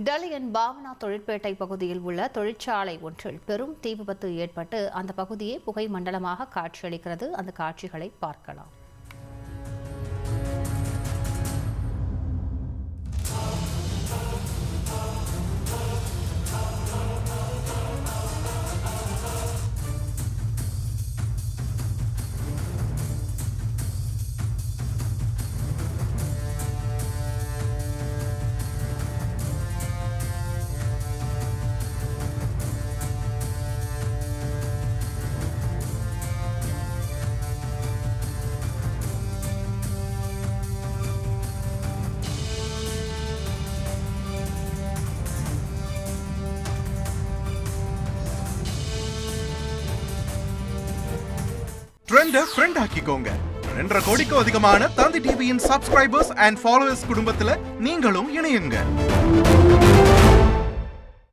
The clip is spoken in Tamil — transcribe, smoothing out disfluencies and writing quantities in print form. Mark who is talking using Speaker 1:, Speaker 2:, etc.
Speaker 1: டெல்லியின் பாவனா தொழிற்பேட்டை பகுதியில் உள்ள தொழிற்சாலை ஒன்றில் பெரும் தீ விபத்து ஏற்பட்டு அந்த பகுதியே புகை மண்டலமாக காட்சியளிக்கிறது. அந்த காட்சிகளை பார்க்கலாம்.
Speaker 2: ட்ரெண்ட ஃப்ரெண்ட் ஆக்கிக்கோங்க. 2.5 கோடிக்கும் அதிகமான தந்தி டிவியின் சப்ஸ்கிரைபர்ஸ் அண்ட் ஃபாலோவர்ஸ் குடும்பத்துல நீங்களும் இணையுங்க.